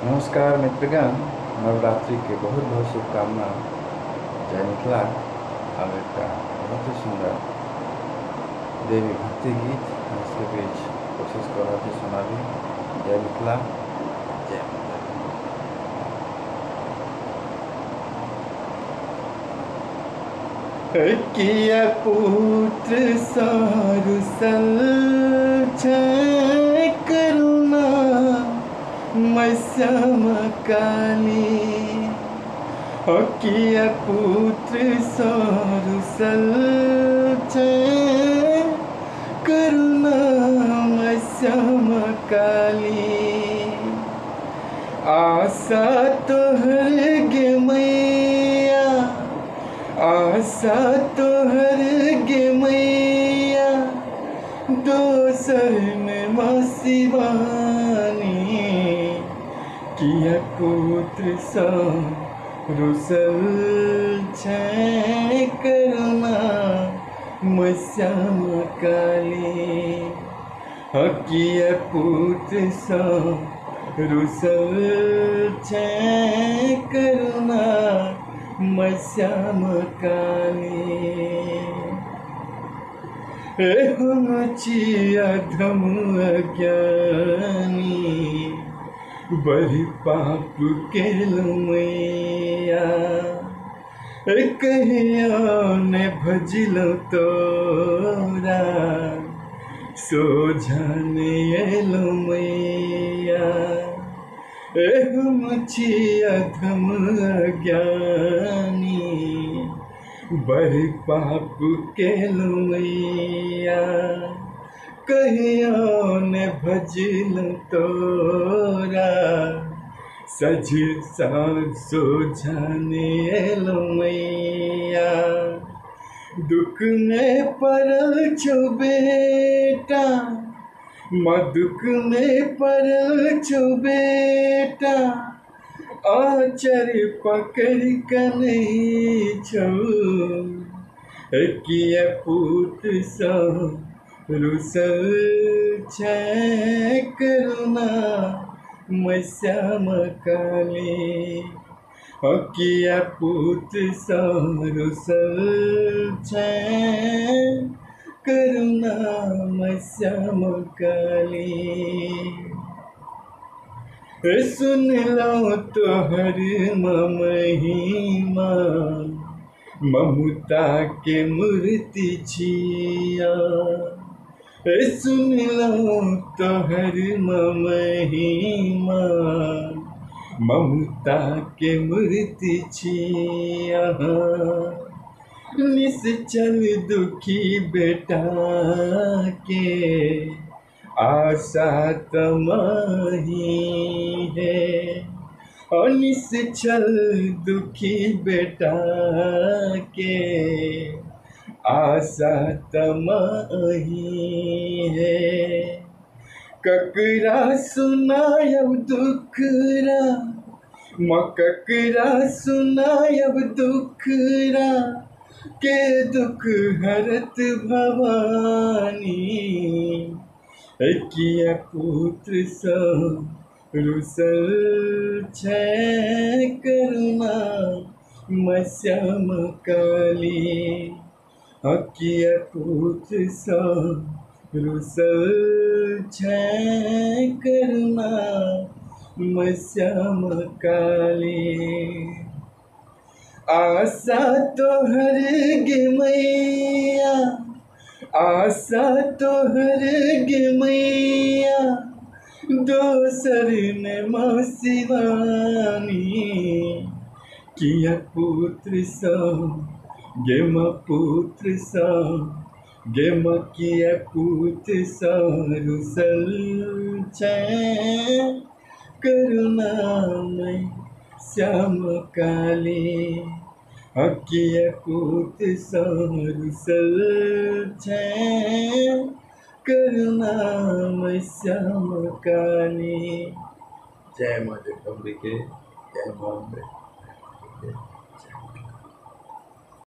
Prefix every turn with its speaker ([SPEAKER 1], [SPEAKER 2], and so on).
[SPEAKER 1] नमस्कार मित्रगण। नवरात्रि के बहुत बहुत शुभकामना। जय मिथिला। अब एक बहुत ही सुंदर देवी भक्ति गीत हम इसके बीच कोशिश कर रहे थे सुना भी। जय मिथिला, जय माता दी। किया पुत्र सारु सल करुणा मस्यम काली। किया पुत्र सारु सल करुणा मस्यम काली। आशा तोहर गे मैया, आशा तोहर गे मैया, दोसर में मसीवानी। किया पुत्र सा रुसल छै करुणा मस्यम काली। किया पुत्र सा रुसल छै करुणा मस्यम काली। हम छिया धम अज्ञानी, बड़ी पाप केलहुँ मैया। कहिया ने भजलहुँ तोरा, सोझा ने अयलहुँ मैया। हम छिया धम अज्ञानी, बड़ी पाप केलहुँ मैया। कहिया ने भजलहुँ तोरा, सज साँझ सोझा ने अयलहुँ मैया। दुख में पड़ल छौ बेटा, माँ दुख में पड़ल छौ बेटा। आचर पकड़ के नहीं छौ, किया पुत्र सा रुसल छै करुणा मस्यम काली। किया पुत्र सा रुसल छै करुणा मस्यम काली। सुन लो तोहर महिमा, ममता के मूर्ति छिया। सुन लो तोहर महिमा, ममता के मूर्ति छिया। निश्चल दुखी बेटा के आशा तमाही है। निश्चल दुखी बेटा के आशा तमाही है। ककरा सुनायब दुखरा, माँ ककरा सुनायब दुखरा, के दुख हरत भवानी। किया पुत्र सा रुसल छै करुणा मस्यम काली। किया पुत्र सा रुसल छै करुणा मस्यम काली। आशा तोहर गे मैया, आशा तोहर गे मैया, दोसर ने माँ शिवानी। किया पुत्र सा गे माँ पुत्र सा, गे माँ किया पुत्र सा रुसल छै करुणामय श्याम काली। किया पुत्र सा रुसल छै करुणामय श्याम काली। जय माँ जगदम्बिके, जय माँ अम्बे।